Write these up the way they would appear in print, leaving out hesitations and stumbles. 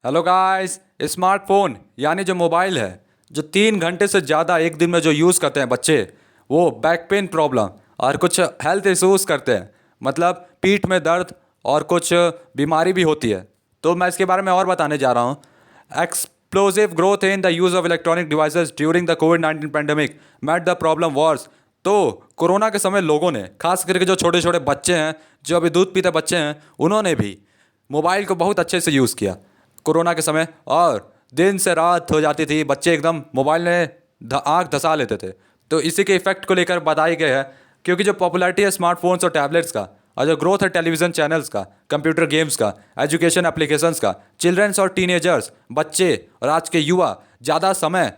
Hello guys. Smartphone यानी जो mobile है, जो 3 घंटे से ज़्यादा एक दिन में जो यूज़ करते हैं बच्चे, वो बैक पेन प्रॉब्लम और कुछ हेल्थ इश्यूज करते हैं। मतलब पीठ में दर्द और कुछ बीमारी भी होती है। तो मैं इसके बारे में और बताने जा रहा हूँ। Explosive growth in the use of electronic devices during the कोविड-19 pandemic made the problem worse. तो कोरोना के समय लोगों ने, खास करके जो छोटे छोटे बच्चे हैं, जो अभी दूध पीते बच्चे हैं, उन्होंने भी मोबाइल को बहुत अच्छे से यूज़ किया कोरोना के समय। और दिन से रात हो जाती थी, बच्चे एकदम मोबाइल में आँख धंसा लेते थे। तो इसी के इफेक्ट को लेकर बताई गई है, क्योंकि जो पॉपुलैरिटी है स्मार्टफोन्स और टैबलेट्स का, और जो ग्रोथ है टेलीविज़न चैनल्स का, कंप्यूटर गेम्स का, एजुकेशन एप्लीकेशंस का, चिल्ड्रंस और टीनेजर्स, बच्चे और आज के युवा ज़्यादा समय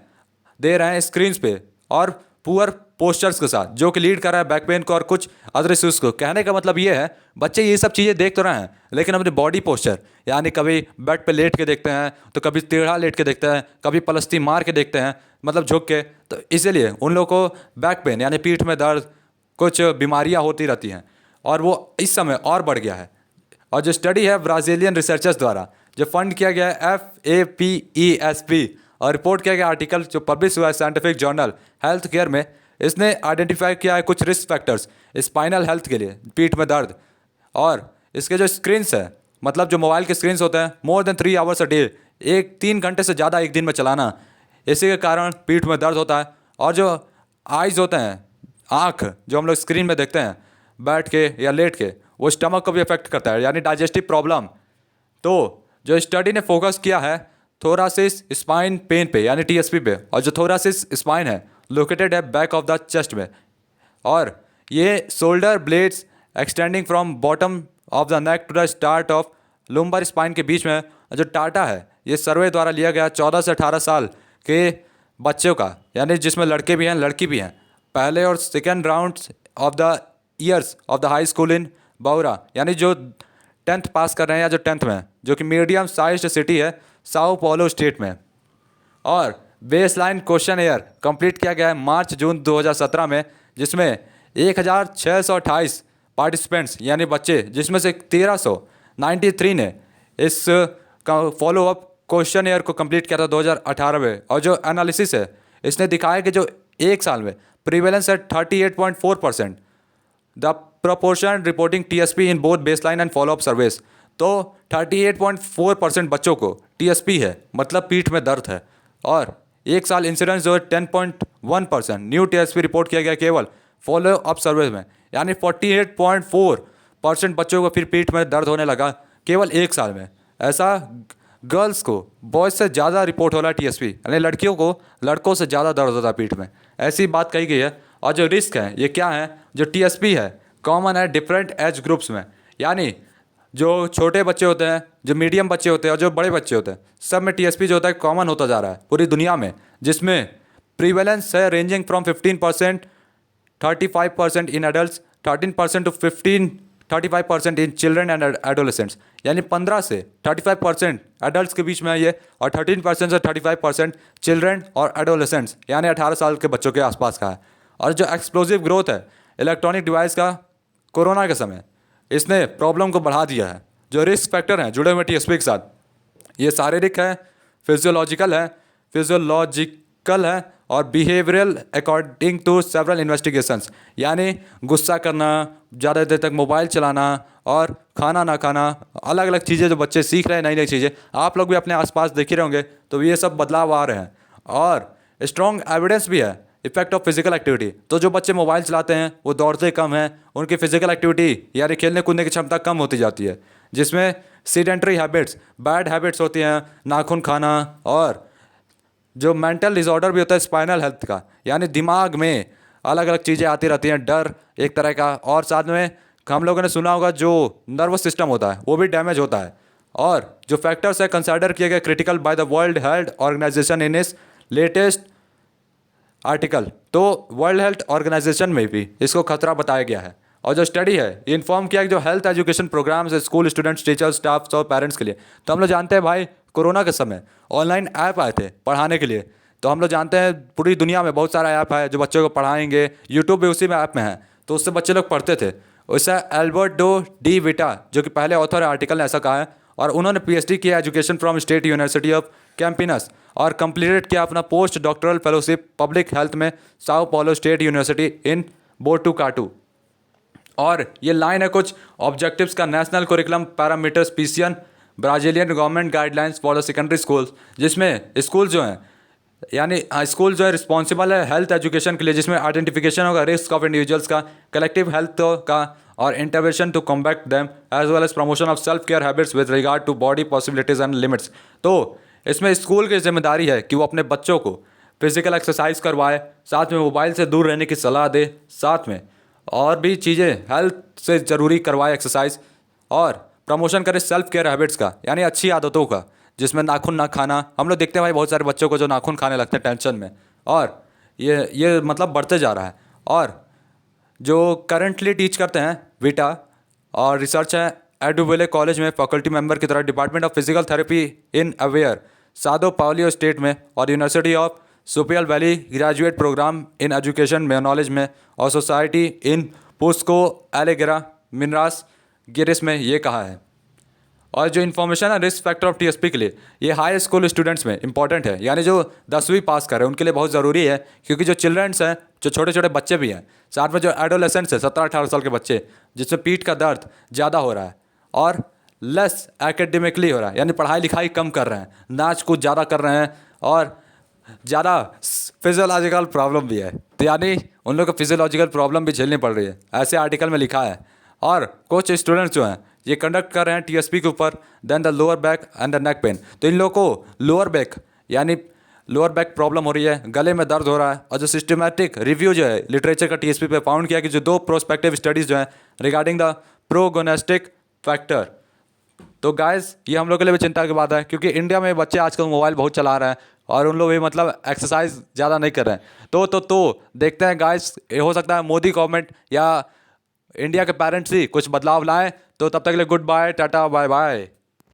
दे रहे हैं स्क्रीन्स पे और पुअर पोस्चर्स के साथ, जो कि लीड कर रहा है बैक पेन को और कुछ अदर इश्यूज़ को। कहने का मतलब ये है, बच्चे ये सब चीज़ें देख तो रहे हैं, लेकिन अपने बॉडी पोस्चर, यानी कभी बेड पे लेट के देखते हैं, तो कभी टेढ़ा लेट के देखते हैं, कभी पलस्ती मार के देखते हैं, मतलब झुक के। तो इसीलिए उन लोगों को बैक पेन यानी पीठ में दर्द, कुछ बीमारियाँ होती रहती हैं, और वो इस समय और बढ़ गया है। और जो स्टडी है ब्राज़ीलियन रिसर्चर्स द्वारा जो फंड किया गया है, FAPESP, और रिपोर्ट किया गया आर्टिकल जो पब्लिश हुआ है साइंटिफिक जर्नल हेल्थ केयर में, इसने आइडेंटिफाई किया है कुछ रिस्क फैक्टर्स स्पाइनल हेल्थ के लिए, पीठ में दर्द। और इसके जो स्क्रीन्स है, मतलब जो मोबाइल के स्क्रीन्स होते हैं, more than 3 hours a day, 3 घंटे से ज़्यादा एक दिन में चलाना, इसी के कारण पीठ में दर्द होता है। और जो आइज़ होते हैं, आँख जो हम लोग स्क्रीन में देखते हैं बैठ के या लेट के, वो स्टमक को भी अफेक्ट करता है, यानी डाइजेस्टिव प्रॉब्लम। तो जो स्टडी ने फोकस किया है थोरासिस स्पाइन पेन पे, यानी TSP पे, और जो थोरासिस स्पाइन है लोकेटेड है बैक ऑफ द चेस्ट में, और ये shoulder blades extending from bottom of the neck to the start of lumbar spine के बीच में जो टाटा है, ये सर्वे द्वारा लिया गया 14 से 18 साल के बच्चों का, यानी जिसमें लड़के भी हैं लड़की भी हैं, पहले और second round of the years of the high school in Bauru, यानी जो 10th पास कर रहे हैं या जो 10th में हैं, जो कि मीडियम साइज्ड सिटी है साओ paulo स्टेट में। और base line question air complete किया गया है मार्च जून 2017 में, जिसमें 1628 पार्टिसिपेंट्स यानी बच्चे, जिसमें से 1393 ने इस फॉलोअप क्वेश्चन एयर को कंप्लीट किया था 2018 में। और जो एनालिसिस है, इसने दिखाया कि जो एक साल में प्रीवेलेंस है 38.4%, the proportion reporting TSP in both baseline and follow up surveys. तो 38.4% बच्चों को TSP है, मतलब पीठ में दर्द है। और एक साल इंसिडेंस जो है 10.1% न्यू TSP रिपोर्ट किया गया केवल फॉलो अप सर्वे में, यानी 48.4% बच्चों को फिर पीठ में दर्द होने लगा केवल एक साल में। ऐसा गर्ल्स को बॉयज़ से ज़्यादा रिपोर्ट हो रहा है TSP, यानी लड़कियों को लड़कों से ज़्यादा दर्द होता है पीठ में, ऐसी बात कही गई है। और जो रिस्क है ये क्या है, जो TSP है कॉमन है डिफरेंट एज ग्रुप्स में, यानी जो छोटे बच्चे होते हैं, जो मीडियम बच्चे होते हैं और जो बड़े बच्चे होते हैं, सब में TSP जो होता है कॉमन होता जा रहा है पूरी दुनिया में, जिसमें प्रीवेलेंस है ranging from 15% 35% in adult, 13% to 35% in children and adolescents, यानी 15 से 35% एडल्ट के बीच में है ये, और 13% से 35% चिल्ड्रन और एडोलेसेंट्स, यानी 18 साल के बच्चों के आसपास का है। और जो एक्सप्लोसिव ग्रोथ है इलेक्ट्रॉनिक डिवाइस का कोरोना के समय, इसने प्रॉब्लम को बढ़ा दिया है। जो रिस्क फैक्टर हैं जुड़े हुए TSP के साथ, ये शारीरिक है, फिजियोलॉजिकल है और behavioural according to several investigations, यानी गुस्सा करना, ज़्यादा देर तक मोबाइल चलाना और खाना ना खाना, अलग अलग चीज़ें जो बच्चे सीख रहे हैं, नई नई चीज़ें आप लोग भी अपने आसपास देख ही होंगे, तो ये सब बदलाव आ रहे हैं। और स्ट्रॉन्ग एविडेंस भी है इफेक्ट ऑफ फिजिकल एक्टिविटी। तो जो बच्चे मोबाइल चलाते हैं वो दौड़ते कम हैं, उनकी फिजिकल एक्टिविटी यानी खेलने कूदने की क्षमता कम होती जाती है, जिसमें सीडेंटरी हैबिट्स, बैड हैबिट्स होती हैं, नाखून खाना, और जो मेंटल डिसऑर्डर भी होता है स्पाइनल हेल्थ का, यानी दिमाग में अलग अलग चीज़ें आती रहती हैं, डर एक तरह का, और साथ में हम लोगों ने सुना होगा जो नर्वस सिस्टम होता है वो भी डैमेज होता है। और जो फैक्टर्स है कंसिडर किए गए critical by the world health organization in इस लेटेस्ट आर्टिकल, तो वर्ल्ड हेल्थ ऑर्गेनाइजेशन में भी इसको खतरा बताया गया है। और जो स्टडी है ये इन्फॉर्म किया कि जो हेल्थ एजुकेशन प्रोग्राम्स है स्कूल स्टूडेंट्स, टीचर्स, स्टाफ और पेरेंट्स के लिए, तो हम लोग जानते हैं भाई कोरोना के समय ऑनलाइन ऐप आए थे पढ़ाने के लिए। तो हम लोग जानते हैं पूरी दुनिया में बहुत सारा ऐप है जो बच्चों को पढ़ाएंगे, यूट्यूब भी उसी में ऐप में है, तो उससे बच्चे लोग पढ़ते थे। उससे एल्बर्टो डी विटा, जो कि पहले ऑथर है आर्टिकल ने ऐसा कहा है, और उन्होंने PhD किया education from state university of Campinas और कंप्लीटेड किया अपना post doctoral fellowship public health में Sao paulo state university in Botucatu. और ये लाइन है कुछ ऑब्जेक्टिव्स का, national curriculum parameters PCN Brazilian government guidelines for the secondary schools, जिसमें स्कूल जो हैं यानी स्कूल जो है रिस्पॉन्सिबल है हेल्थ एजुकेशन के लिए, जिसमें आइडेंटिफिकेशन होगा रिस्क ऑफ इंडिविजुअल्स का, कलेक्टिव हेल्थ का और intervention to combat them as well as promotion of self care habits with regard to body possibilities and limits. तो इसमें स्कूल की जिम्मेदारी है कि वो अपने बच्चों को फिजिकल एक्सरसाइज करवाए, साथ में मोबाइल से दूर रहने की सलाह दे, साथ में और भी चीज़ें हेल्थ से ज़रूरी करवाए एक्सरसाइज, और प्रमोशन करे सेल्फ केयर हैबिट्स का यानी अच्छी आदतों का, जिसमें नाखून ना खाना। हम लोग देखते हैं भाई बहुत सारे बच्चों को जो नाखून खाने लगते हैं टेंशन में, और ये मतलब बढ़ते जा रहा है। और जो करंटली टीच करते हैं वीटा और रिसर्च है एडुवेले कॉलेज में फैकल्टी मेंबर की तरह department of physical therapy in अवेयर सादो पाउलियो स्टेट में और यूनिवर्सिटी ऑफ सुपियल valley graduate program in education में नॉलेज में और सोसाइटी इन पुस्को एलेग्रा मिनरास गिरिस में ये कहा है। और जो इन्फॉर्मेशन है रिस्क फैक्टर ऑफ टीएसपी के लिए ये हाई स्कूल स्टूडेंट्स में इंपॉर्टेंट है, यानी जो 10वीं पास कर रहे हैं उनके लिए बहुत ज़रूरी है, क्योंकि जो चिल्ड्रंस हैं, जो छोटे छोटे बच्चे भी हैं, साथ में जो एडोलेसेंट्स हैं 17-18 साल के बच्चे, जिसमें पीठ का दर्द ज़्यादा हो रहा है और लेस एकेडमिकली हो रहा है, यानी पढ़ाई लिखाई कम कर रहे हैं, नाच कूद ज़्यादा कर रहे हैं और ज़्यादा फिजियोलॉजिकल प्रॉब्लम भी है, तो यानी उन लोग को फिजियोलॉजिकल प्रॉब्लम भी झेलनी पड़ रही है, ऐसे आर्टिकल में लिखा है। और कुछ स्टूडेंट्स जो हैं ये कंडक्ट कर रहे हैं टीएसपी के ऊपर than the lower back and the neck pain, तो इन लोगों को लोअर बैक यानी लोअर बैक प्रॉब्लम हो रही है, गले में दर्द हो रहा है। और जो सिस्टमैटिक रिव्यू जो है लिटरेचर का टीएसपी पे फाउंड किया कि जो 2 प्रोस्पेक्टिव स्टडीज़ जो हैं रिगार्डिंग द प्रोगोनेस्टिक फैक्टर, तो गाइस ये हम लोग के लिए भी चिंता की बात है, क्योंकि इंडिया में बच्चे आजकल मोबाइल बहुत चला रहे हैं और उन लोग भी मतलब एक्सरसाइज ज़्यादा नहीं कर रहे हैं। तो देखते हैं गाइस, हो सकता है मोदी गवर्नमेंट या इंडिया के पेरेंट्स ही कुछ बदलाव लाएं। तो तब तक के लिए good bye, tata bye bye.